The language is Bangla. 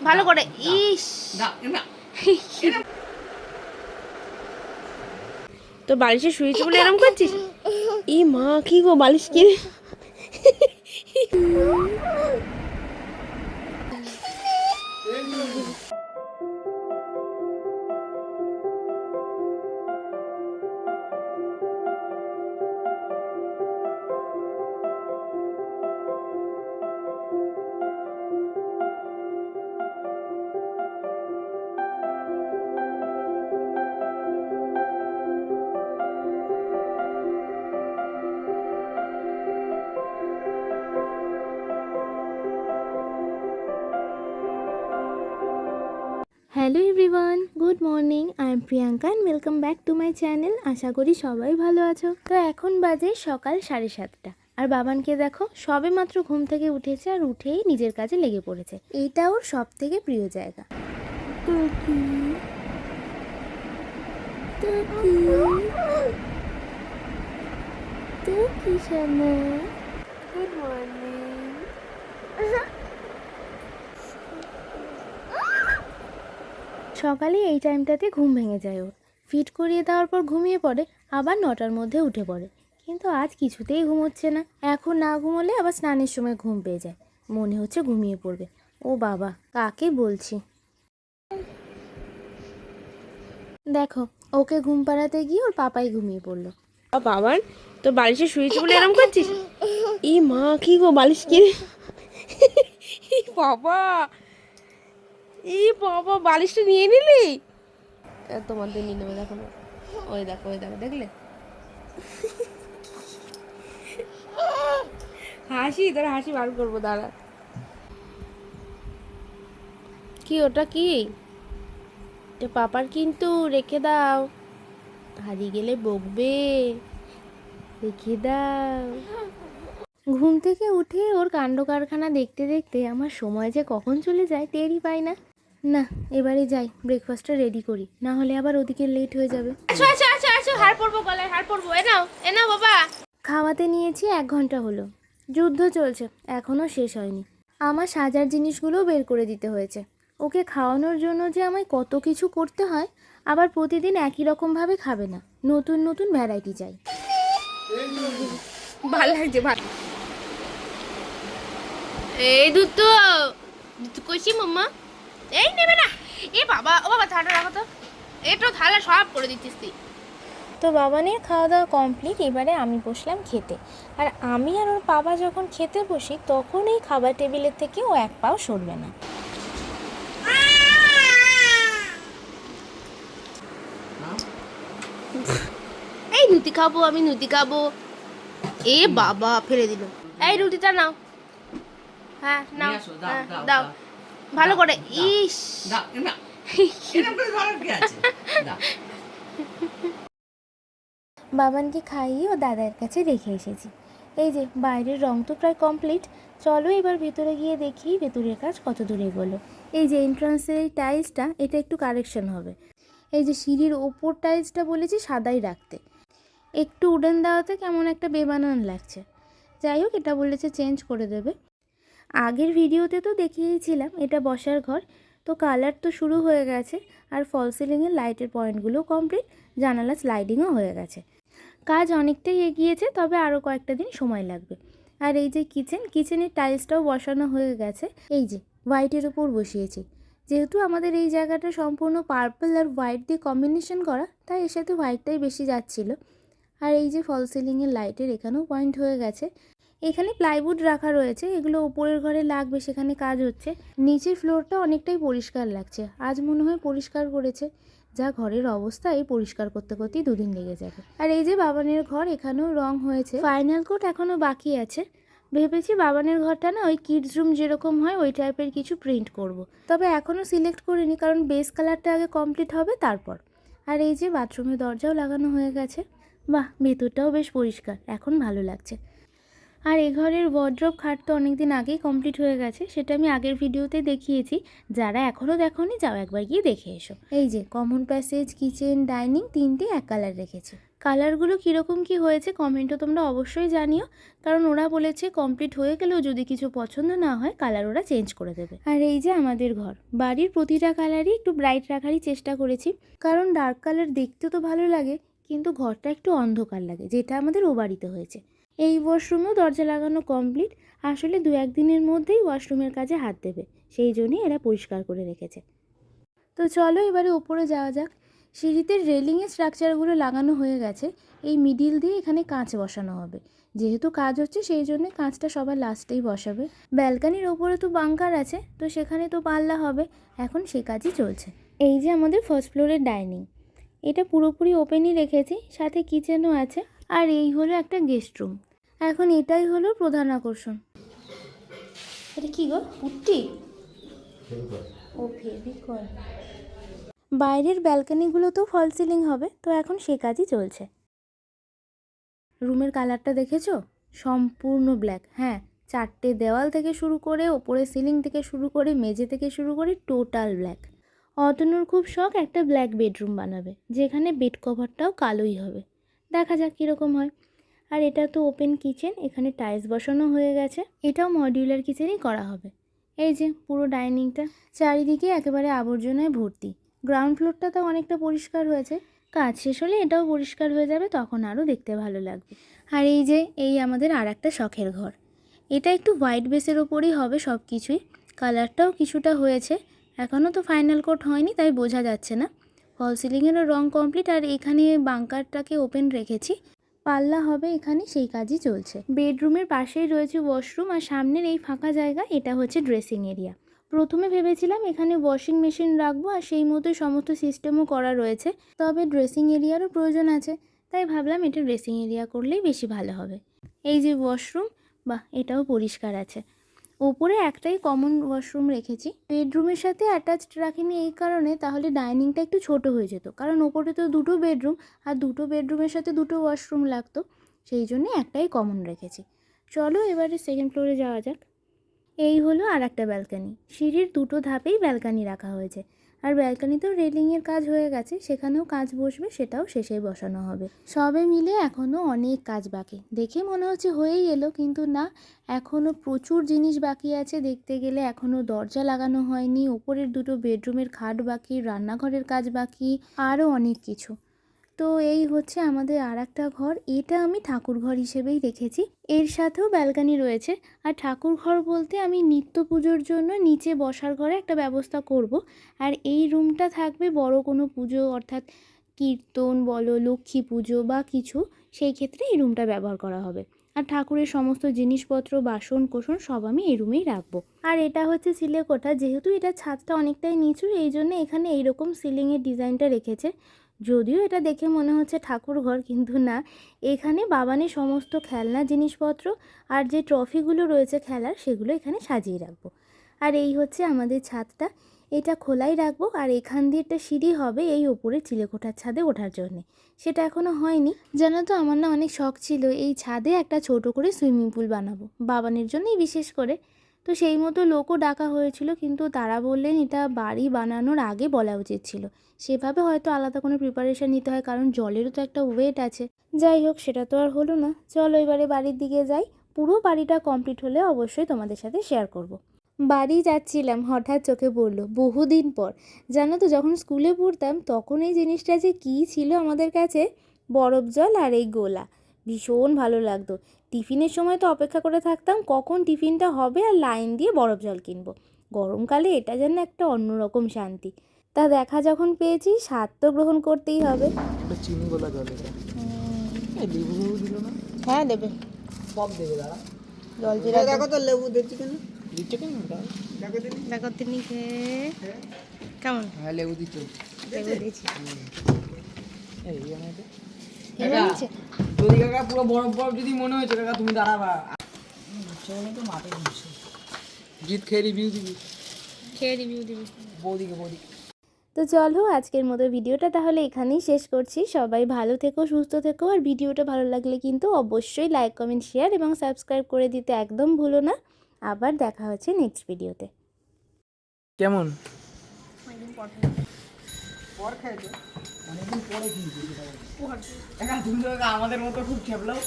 ভালো করে। ইস, তো বালিশে শুয়েছি বলে এরকম করছিস? ই মা, কি গো, বালিশ কিনে hello everyone, good morning. I am Priyanka and welcome back to my channel. আশা করি সবাই ভালো আছো। তো এখন বাজে সকাল 7:30, আর বাবানকে দেখো সবে মাত্র ঘুম থেকে উঠেছে, আর উঠেই নিজের কাজে লেগে পড়েছে। এইটা ওর সব থেকে প্রিয় জায়গা। Good morning. সকালে এই টাইমটাতে ঘুম ভেঙে যায় ওর। ফিট করিয়ে দেওয়ার পর ঘুমিয়ে পড়ে, আবার 9টার মধ্যে উঠে পড়ে। কিন্তু আজ কিছুতেই ঘুমোচ্ছে না। এখন না ঘুমোলে আবার স্নানের সময় ঘুম পেয়ে যায়, মনে হচ্ছে ঘুমিয়ে পড়বে। ও বাবা, কাকে বলছি। দেখো, ওকে ঘুম পাড়াতে গিয়ে ওর পাপাই ঘুমিয়ে পড়লো। বাবার, তো বালিশে শুয়েছি বলে এরকম করছিস? ই মা, কি গো, বালিশ কিনে বাবা, বাবা, বালিশটা নিয়ে নিলি? তোমাদের নিয়ে নেবে, দেখো না। ওই দেখো, ওই দেখো, দেখলে? হাসি, তোর হাসি বার করবো, দাঁড়া। কি ওটা, কি? পাপার কিন্তু, রেখে দাও, হারিয়ে গেলে বকবে। রেখে দাও। ঘুম থেকে উঠে ওর কাণ্ড কারখানা দেখতে দেখতে আমার সময় যে কখন চলে যায় টেরই পাই না। না, এবারে যাই, ব্রেকফাস্টটা রেডি করি, না হলে আবার ওদিকে লেট হয়ে যাবে। আচ্ছা আচ্ছা আচ্ছা আচ্ছা, হাড় পড়বো, গলায় হাড় পড়বো। এ নাও বাবা। খাওয়াতে নিয়েছি 1 ঘন্টা হলো। যুদ্ধ চলছে, এখনও শেষ হয়নি। আমার সাজার জিনিসগুলোও বের করে দিতে হয়েছে। ওকে খাওয়ানোর জন্য যে আমায় কত কিছু করতে হয়। আবার প্রতিদিন একই রকমভাবে খাবে না, নতুন নতুন ভ্যারাইটি চাই। ভালো লাগছে, ভালো। এই দুধ তো কইছি মাম্মা, এই নেবে না। এ বাবা, ও বাবা, থালা রাখো তো। এটা থালা সব করে দিচ্ছিস তুই। তো বাবানের খাওয়া দাওয়া কমপ্লিট, এবারে আমি বসলাম খেতে। আর আমি আর ওর বাবা যখন খেতে বসি, তখন এই খাবার টেবিলের থেকে ও এক পাও সরবে না। এই নুতি খাবো, আমি নুতি খাবো। এ বাবা, ফেলে দিল। এই রুটিটা নাও। হ্যাঁ নাও, দাও ভালো করে। ইস, বাবানকে খাইয়ে ও দাদার কাছে রেখে এসেছি। এই যে বাইরের রং তো প্রায় কমপ্লিট। চলো এবার ভেতরে গিয়ে দেখি ভেতরের কাজ কত দূরে এগোলো। এই যে এন্ট্রান্সের এই টাইলসটা, এটা একটু কারেকশন হবে। এই যে সিঁড়ির ওপর টাইলসটা বলেছি সাদাই রাখতে, একটু উডেন দেওয়াতে কেমন একটা বেমানান লাগছে। যাই হোক, এটা বলেছে চেঞ্জ করে দেবে। আগের ভিডিওতে তো দেখিয়েছিলাম এটা বসার ঘর। তো কালার তো শুরু হয়ে গেছে, আর ফল সিলিংয়ের লাইটের পয়েন্টগুলো কমপ্লিট, জানালা স্লাইডিংও হয়ে গেছে। কাজ অনেকটাই এগিয়েছে, তবে আরও কয়েকটা দিন সময় লাগবে। আর এই যে কিচেনের টাইলসটাও বসানো হয়ে গেছে। এই যে হোয়াইটের উপর বসিয়েছি। যেহেতু আমাদের এই জায়গাটা সম্পূর্ণ পার্পল আর হোয়াইট দিয়ে কম্বিনেশন করা, তাই এর সাথে হোয়াইটটাই বেশি যাচ্ছিলো। আর এই যে ফল সিলিংয়ের লাইটের এখানেও পয়েন্ট হয়ে গেছে। এখানে প্লাইউড রাখা রয়েছে, এগুলো উপরের ঘরে লাগবে, সেখানে কাজ হচ্ছে। নিচের ফ্লোরটা অনেকটাই পরিষ্কার লাগছে, আজ মনে হয় পরিষ্কার করেছে। যা ঘরের অবস্থা, এই পরিষ্কার করতে করতেই 2 দিন লেগে যাবে। আর এই যে বাবানের ঘর, এখানেও রং হয়েছে, ফাইনাল কোট এখনও বাকি আছে। ভেবেছি বাবানের ঘরটা না ওই কিডস রুম যেরকম হয় ওই টাইপের কিছু প্রিন্ট করব। তবে এখনও সিলেক্ট করিনি, কারণ বেস কালারটা আগে কমপ্লিট হবে তারপর। আর এই যে বাথরুমের দরজাও লাগানো হয়ে গেছে। বাহ, ভেতরটাও বেশ পরিষ্কার, এখন ভালো লাগছে। আর এ ঘরের ওয়ার্ড্রোব খাট তো অনেক দিন আগেই কমপ্লিট হয়ে গেছে, সেটা আমি আগের ভিডিওতে দেখিয়েছি। যারা এখনও দেখোনি যাও একবার গিয়ে দেখে এসো। এই যে কমন প্যাসেজ, কিচেন, ডাইনিং তিনটে এক কালার রেখেছি। কালারগুলো কীরকম কী হয়েছে কমেন্টও তোমরা অবশ্যই জানিও, কারণ ওরা বলেছে কমপ্লিট হয়ে গেলেও যদি কিছু পছন্দ না হয় কালার ওরা চেঞ্জ করে দেবে। আর এই যে আমাদের ঘর, বাড়ির প্রতিটা কালারই একটু ব্রাইট রাখারই চেষ্টা করেছি, কারণ ডার্ক কালার দেখতে তো ভালো লাগে কিন্তু ঘরটা একটু অন্ধকার লাগে, যেটা আমাদের ও বাড়িতে হয়েছে। এই ওয়াশরুমেও দরজা লাগানো কমপ্লিট, আসলে 2-1 দিনের মধ্যেই ওয়াশরুমের কাজে হাত দেবে, সেই জন্যই এরা পরিষ্কার করে রেখেছে। তো চলো এবারে ওপরে যাওয়া যাক। সিঁড়িতে রেলিংয়ের স্ট্রাকচারগুলো লাগানো হয়ে গেছে, এই মিডিল দিয়ে এখানে কাঁচ বসানো হবে। যেহেতু কাজ হচ্ছে সেই জন্য কাঁচটা সবার লাস্টেই বসাবে। ব্যালকানির ওপরে তো বাঙ্কার আছে, তো সেখানে তো পাল্লা হবে, এখন সে কাজই চলছে। এই যে আমাদের ফার্স্ট ফ্লোরের ডাইনিং, এটা পুরোপুরি ওপেনই রেখেছি, সাথে কিচেনও আছে। আর এই হলো একটা গেস্ট রুম। এখন এটাই হলো প্রধান আকর্ষণ। এটা কি গো, পুট্টি? ও ফেভিকল। বাইরের ব্যালকানিগুলোতেও ফল সিলিং হবে, তো এখন সে কাজই চলছে। রুমের কালারটা দেখেছো? সম্পূর্ণ ব্ল্যাক। হ্যাঁ, 4টে দেওয়াল থেকে শুরু করে ওপরে সিলিং থেকে শুরু করে মেঝে থেকে শুরু করে টোটাল ব্ল্যাক। অতনুর খুব শখ একটা ব্ল্যাক বেডরুম বানাবে, যেখানে বেড কভারটাও কালোই হবে। দেখা যাক কীরকম হয়। আর এটা তো ওপেন কিচেন, এখানে টাইলস বসানো হয়ে গেছে, এটাও মডিউলার কিচেনই করা হবে। এই যে পুরো ডাইনিংটা চারিদিকে একেবারে আবর্জনায় ভর্তি। গ্রাউন্ড ফ্লোরটা তো অনেকটা পরিষ্কার হয়েছে, কাজ শেষ হলে এটাও পরিষ্কার হয়ে যাবে, তখন আরও দেখতে ভালো লাগবে। আর এই যে এই আমাদের আর একটা শখের ঘর, এটা একটু হোয়াইট বেসের ওপরই হবে সব কিছুই। কালারটাও কিছুটা হয়েছে, এখনও তো ফাইনাল কোট হয়নি তাই বোঝা যাচ্ছে না। ফল সিলিংয়েরও রং কমপ্লিট, আর এখানে বাঙ্কারটাকে ওপেন রেখেছি, পাল্লা হবে এখানে, সেই কাজই চলছে। বেডরুমের পাশেই রয়েছে ওয়াশরুম, আর সামনের এই ফাঁকা জায়গা এটা হচ্ছে ড্রেসিং এরিয়া। প্রথমে ভেবেছিলাম এখানে ওয়াশিং মেশিন রাখবো, আর সেই মতোই সমস্ত সিস্টেমও করা রয়েছে, তবে ড্রেসিং এরিয়ারও প্রয়োজন আছে, তাই ভাবলাম এটা ড্রেসিং এরিয়া করলেই বেশি ভালো হবে। এই যে ওয়াশরুম, বাহ এটাও পরিষ্কার আছে। ওপরে একটাই কমন ওয়াশরুম রেখেছি, বেডরুমের সাথে অ্যাটাচড রাখিনি এই কারণে, তাহলে ডাইনিংটা একটু ছোট হয়ে যেত, কারণ ওপরে তো 2টো বেডরুম, আর 2টো বেডরুমের সাথে 2টো ওয়াশরুম লাগতো, সেই জন্য একটাই কমন রেখেছি। চলো এবারে সেকেন্ড ফ্লোরে যাওয়া যাক। এই হলো আর একটা ব্যালকানি, সিঁড়ির 2টো ধাপেই ব্যালকানি রাখা হয়েছে, আর ব্যালকানিতেও রেলিংয়ের কাজ হয়ে গেছে, সেখানেও কাজ বসবে, সেটাও শেষে বসানো হবে। সবে মিলে এখনও অনেক কাজ বাকি, দেখে মনে হচ্ছে হয়েই এলো, কিন্তু না, এখনও প্রচুর জিনিস বাকি আছে দেখতে গেলে। এখনও দরজা লাগানো হয়নি, ওপরের 2টো বেডরুমের খাট বাকি, রান্নাঘরের কাজ বাকি, আরও অনেক কিছু। তো এই হচ্ছে আমাদের আর একটা ঘর, এটা আমি ঠাকুর ঘর হিসেবেই রেখেছি, এর সাথেও ব্যালকানি রয়েছে। আর ঠাকুর ঘর বলতে আমি নিত্য পুজোর জন্য নিচে বসার ঘরে একটা ব্যবস্থা করব, আর এই রুমটা থাকবে বড় কোনো পুজো, অর্থাৎ কীর্তন বলো, লক্ষ্মী পুজো বা কিছু, সেই ক্ষেত্রে এই রুমটা ব্যবহার করা হবে। আর ঠাকুরের সমস্ত জিনিসপত্র, বাসন কোসন সব আমি এই রুমেই রাখবো। আর এটা হচ্ছে সিলেকোঠা, যেহেতু এটা ছাদটা অনেকটাই নিচু, এই জন্য এখানে এইরকম সিলিংয়ের ডিজাইনটা রেখেছে। যদিও এটা দেখে মনে হচ্ছে ঠাকুর ঘর, কিন্তু না, এখানে বাবানের সমস্ত খেলনা জিনিসপত্র আর যে ট্রফিগুলো রয়েছে খেলার, সেগুলো এখানে সাজিয়ে রাখবো। আর এই হচ্ছে আমাদের ছাদটা, এটা খোলাই রাখবো, আর এখান দিয়ে একটা সিঁড়ি হবে এই ওপরে চিলেকোঠার ছাদে ওঠার জন্যে, সেটা এখনও হয়নি। জানো তো আমার না অনেক শখ ছিল এই ছাদে একটা ছোট করে সুইমিং পুল বানাবো, বাবানের জন্যই বিশেষ করে। তো সেই মতো লোকও ডাকা হয়েছিল, কিন্তু তারা বললেন এটা বাড়ি বানানোর আগে বলা উচিত ছিল, সেভাবে হয়তো আলাদা কোনো প্রিপারেশান নিতে হয়, কারণ জলেরও তো একটা ওয়েট আছে। যাই হোক, সেটা তো আর হলো না। চলো এবারে বাড়ির দিকে যাই, পুরো বাড়িটা কমপ্লিট হলে অবশ্যই তোমাদের সাথে শেয়ার করব। বাড়ি যাচ্ছিলাম, হঠাৎ চোখে পড়লো বহুদিন পর। জানো তো যখন স্কুলে পড়তাম তখন এই জিনিসটা যে কী ছিল আমাদের কাছে, বরফ জল আর এই গোলা, ভীষণ ভালো লাগতো। টিফিনের সময় তো অপেক্ষা করে থাকতাম কখন টিফিনটা হবে, আর লাইন দিয়ে বরফ জল কিনবো। গরমকালে এটা যেন একটা অন্যরকম শান্তি। তা দেখা যখন পেয়েছি, স্বাদ তো গ্রহণ করতেই হবে। চিনি গোলা জল এটা। লেবু দিল না? হ্যাঁ দেবে, সব দেবে দাদা। জল জিরা দেখো তো লেবু দিচ্ছি কেন? দিচ্ছে কেন? দেখো তিনি খেয়ে কেমন। হ্যাঁ লেবু দিচ্ছ। লেবু দিয়েছি। এই আমাদের যদি কাকা পুরো বরফ বরফ যদি মনে হয়েছে কাকা তুমি দাঁড়াবা। চলো তো মাথা ঘুরছে। জিত খেয়ে রিভিউ দিবি। খেয়ে রিভিউ দিবি। বৌদিকে বৌদি। তো চলো আজকের মতো ভিডিওটা তাহলে এখানেই শেষ করছি। সবাই ভালো থেকো, সুস্থ থেকো, আর ভিডিওটা ভালো লাগলে কিন্তু অবশ্যই লাইক, কমেন্ট, শেয়ার এবং সাবস্ক্রাইব করে দিতে একদম ভুলো না। আবার দেখা হচ্ছে নেক্সট ভিডিওতে। কেমন পর খেয়েছো? অনেকদিন পরে কিনছি সেটা বলছি। তুমি তো আমাদের মতো খুব খেপলাও।